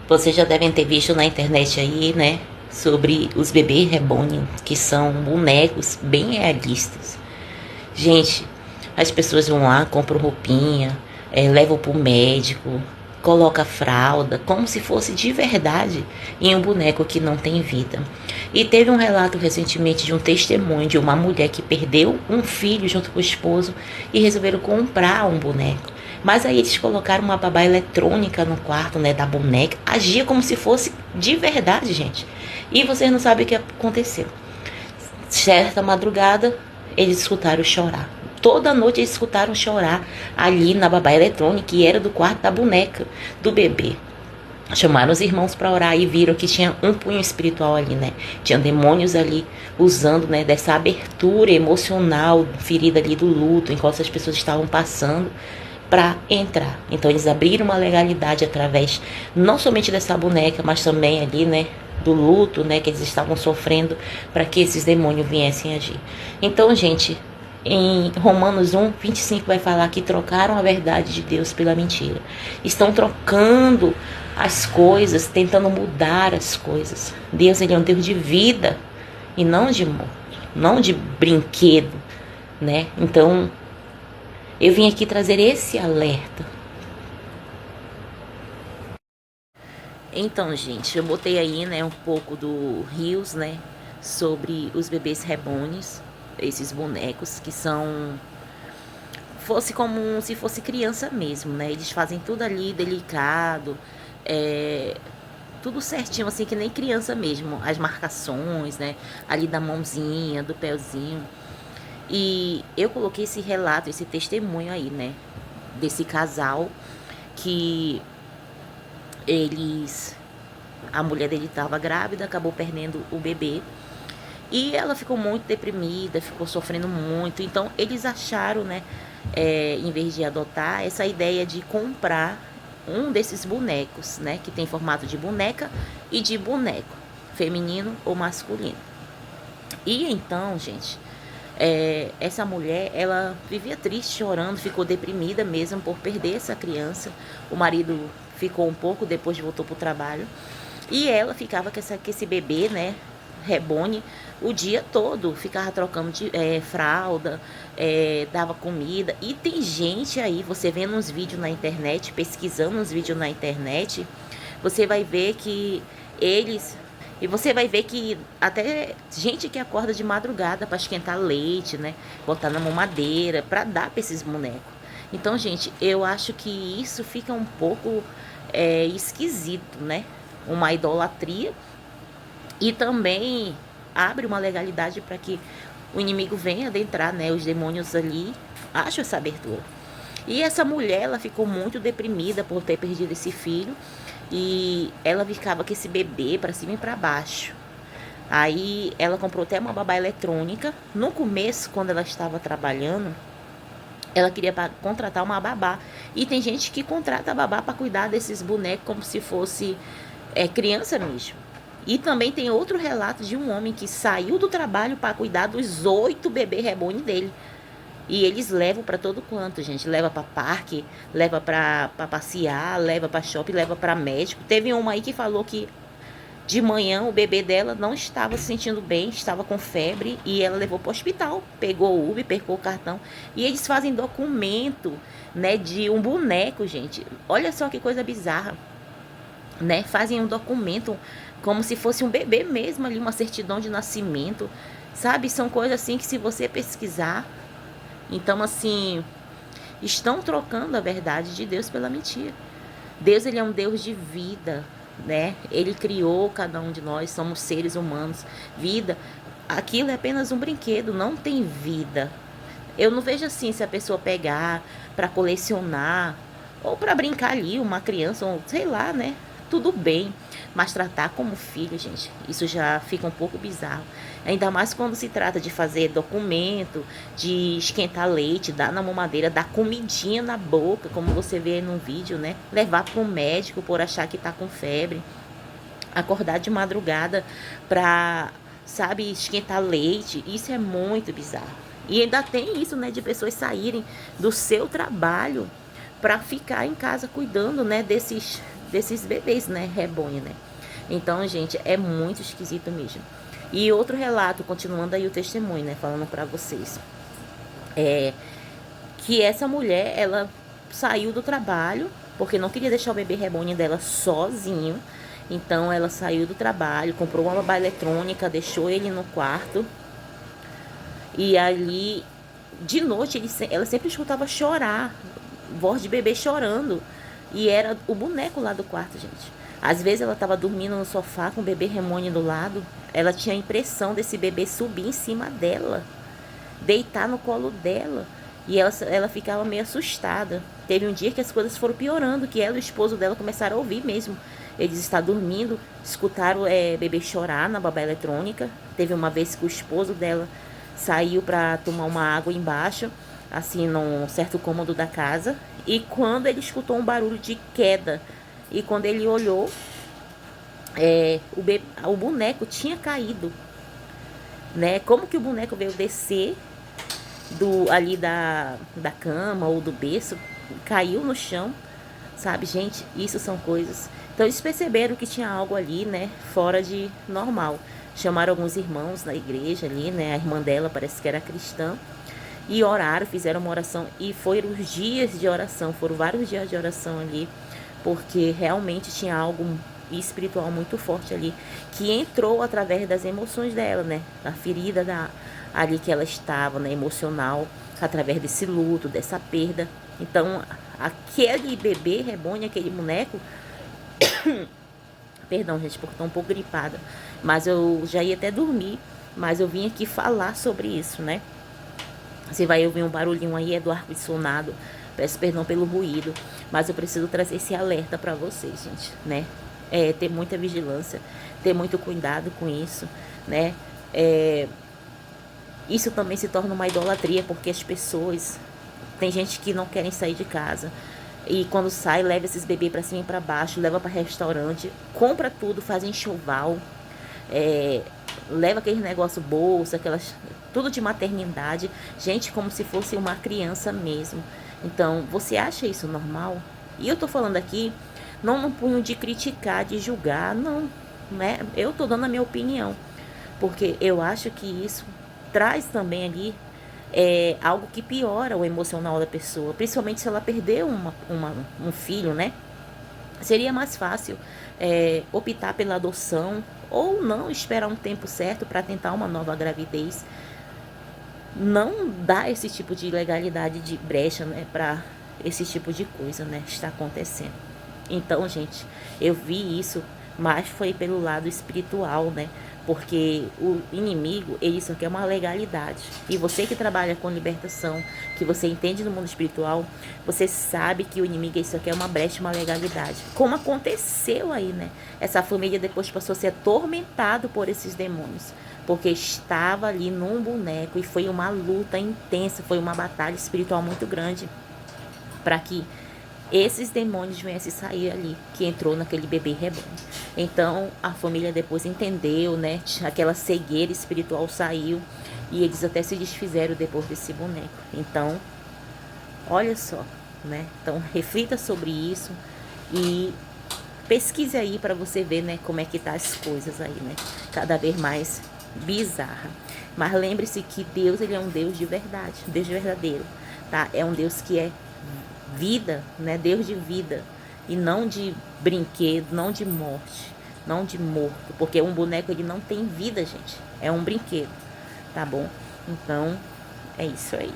Vocês já devem ter visto na internet aí, né? Sobre os bebês reborn, que são bonecos bem realistas. Gente, as pessoas vão lá, compram roupinha, levam pro médico, coloca fralda, como se fosse de verdade em um boneco que não tem vida. E teve um relato recentemente de um testemunho de uma mulher que perdeu um filho junto com o esposo e resolveram comprar um boneco. Mas aí eles colocaram uma babá eletrônica no quarto, né, da boneca. Agia como se fosse de verdade, gente. E vocês não sabem o que aconteceu. Certa madrugada, eles escutaram chorar. Toda noite eles escutaram chorar ali na babá eletrônica, que era do quarto da boneca, do bebê. Chamaram os irmãos para orar e viram que tinha um punho espiritual ali, né? Tinha demônios ali usando, né, dessa abertura emocional, ferida ali do luto, enquanto as pessoas estavam passando para entrar. Então eles abriram uma legalidade através não somente dessa boneca, mas também ali, né, do luto, né, que eles estavam sofrendo, para que esses demônios viessem agir. Então, gente, em Romanos 1:25 vai falar que trocaram a verdade de Deus pela mentira. Estão trocando as coisas, tentando mudar as coisas. Deus, ele é um Deus de vida e não de morte, não de brinquedo, né? Então, eu vim aqui trazer esse alerta. Então, gente, eu botei aí, né, um pouco do Rios, né, sobre os bebês reborns, esses bonecos que são fosse como se fosse criança mesmo, né? Eles fazem tudo ali delicado, tudo certinho, assim, que nem criança mesmo. As marcações, né? Ali da mãozinha, do pezinho. E eu coloquei esse relato, esse testemunho aí, né? Desse casal que eles... A mulher dele estava grávida, acabou perdendo o bebê. E ela ficou muito deprimida, ficou sofrendo muito. Então, eles acharam, né, em vez de adotar, essa ideia de comprar um desses bonecos, né, que tem formato de boneca e de boneco, feminino ou masculino. E então, gente, essa mulher, ela vivia triste, chorando, ficou deprimida mesmo por perder essa criança. O marido ficou um pouco, depois voltou pro trabalho. E ela ficava com esse bebê, né, reborn, o dia todo, ficava trocando de fralda, dava comida. E tem gente aí, você vendo uns vídeos na internet, pesquisando uns vídeos na internet, você vai ver que eles... E você vai ver que até gente que acorda de madrugada para esquentar leite, né, botar na mamadeira, para dar para esses bonecos. Então, gente, eu acho que isso fica um pouco esquisito, né? Uma idolatria. E também abre uma legalidade para que o inimigo venha adentrar, né? Os demônios ali acham essa abertura. E essa mulher, ela ficou muito deprimida por ter perdido esse filho. E ela ficava com esse bebê para cima e para baixo. Aí ela comprou até uma babá eletrônica. No começo, quando ela estava trabalhando, ela queria contratar uma babá. E tem gente que contrata a babá para cuidar desses bonecos como se fosse criança mesmo. E também tem outro relato de um homem que saiu do trabalho para cuidar dos 8 bebês reborn dele. E eles levam para todo canto, gente. Leva para parque, leva para passear, leva para shopping, leva para médico. Teve uma aí que falou que de manhã o bebê dela não estava se sentindo bem, estava com febre e ela levou para o hospital. Pegou o Uber, pegou o cartão. E eles fazem documento, né, de um boneco, gente. Olha só que coisa bizarra, né? Fazem um documento como se fosse um bebê mesmo ali, uma certidão de nascimento, sabe? São coisas assim que se você pesquisar... Então, assim, estão trocando a verdade de Deus pela mentira. Deus, ele é um Deus de vida, né? Ele criou cada um de nós, somos seres humanos. Vida, aquilo é apenas um brinquedo, não tem vida. Eu não vejo assim, se a pessoa pegar para colecionar ou para brincar ali, uma criança, ou sei lá, né? Tudo bem, mas tratar como filho, gente, isso já fica um pouco bizarro. Ainda mais quando se trata de fazer documento, de esquentar leite, dar na mamadeira, dar comidinha na boca, como você vê no vídeo, né? Levar para o médico por achar que tá com febre. Acordar de madrugada para, sabe, esquentar leite. Isso é muito bizarro. E ainda tem isso, né, de pessoas saírem do seu trabalho para ficar em casa cuidando, né, desses bebês, né, reborn, né. Então, gente, é muito esquisito mesmo. E outro relato, continuando aí o testemunho, né, falando pra vocês, que essa mulher, ela saiu do trabalho, porque não queria deixar o bebê reborn dela sozinho. Então ela saiu do trabalho, comprou uma babá eletrônica, deixou ele no quarto. E ali, de noite, ela sempre escutava chorar, voz de bebê chorando. E era o boneco lá do quarto, gente. Às vezes ela estava dormindo no sofá com o bebê reborn do lado. Ela tinha a impressão desse bebê subir em cima dela, deitar no colo dela. E ela ficava meio assustada. Teve um dia que as coisas foram piorando, que ela e o esposo dela começaram a ouvir mesmo. Eles estavam dormindo, escutaram bebê chorar na babá eletrônica. Teve uma vez que o esposo dela saiu para tomar uma água embaixo, assim, num certo cômodo da casa. E quando ele escutou um barulho de queda, e quando ele olhou, o boneco tinha caído, né? Como que o boneco veio descer ali da cama ou do berço, caiu no chão, sabe, gente? Isso são coisas. Então eles perceberam que tinha algo ali, né, fora de normal. Chamaram alguns irmãos na igreja ali, né? A irmã dela parece que era cristã. E oraram, fizeram uma oração. E foram os dias de oração, foram vários dias de oração ali, porque realmente tinha algo espiritual muito forte ali, que entrou através das emoções dela, né? A ferida ali que ela estava, né? Emocional, através desse luto, dessa perda. Então, aquele bebê reborn, aquele boneco... Perdão, gente, porque estou um pouco gripada. Mas eu já ia até dormir, mas eu vim aqui falar sobre isso, né? Você vai ouvir um barulhinho aí, é do ar-condicionado. Peço perdão pelo ruído, mas eu preciso trazer esse alerta para vocês, gente, né? Ter muita vigilância, ter muito cuidado com isso, né? Isso também se torna uma idolatria, porque as pessoas... Tem gente que não querem sair de casa. E quando sai, leva esses bebês para cima e para baixo, leva para restaurante, compra tudo, faz enxoval, leva aquele negócio, bolsa, tudo de maternidade, gente, como se fosse uma criança mesmo. Então, você acha isso normal? E eu tô falando aqui, não no punho de criticar, de julgar, não, né? Eu tô dando a minha opinião, porque eu acho que isso traz também ali algo que piora o emocional da pessoa, principalmente se ela perdeu um filho, né? Seria mais fácil optar pela adoção ou não, esperar um tempo certo para tentar uma nova gravidez. Não dá esse tipo de legalidade de brecha, né, para esse tipo de coisa, né, está acontecendo. Então, gente, eu vi isso, mas foi pelo lado espiritual, né? Porque o inimigo, ele só quer uma legalidade. E você que trabalha com libertação, que você entende no mundo espiritual, você sabe que o inimigo, ele só quer uma brecha, uma legalidade. Como aconteceu aí, né? Essa família depois passou a ser atormentada por esses demônios, porque estava ali num boneco, e foi uma luta intensa, foi uma batalha espiritual muito grande para que esses demônios viessem sair ali, que entrou naquele bebê reborn. Então a família depois entendeu, né? Aquela cegueira espiritual saiu, e eles até se desfizeram depois desse boneco. Então, olha só, né? Então reflita sobre isso e pesquise aí para você ver, né, como é que tá as coisas aí, né? Cada vez mais bizarra. Mas lembre-se que Deus, ele é um Deus de verdade, um Deus verdadeiro, tá? É um Deus que é vida, né? Deus de vida, e não de brinquedo, não de morte, não de morto, porque um boneco, ele não tem vida, gente, é um brinquedo, tá bom? Então é isso aí.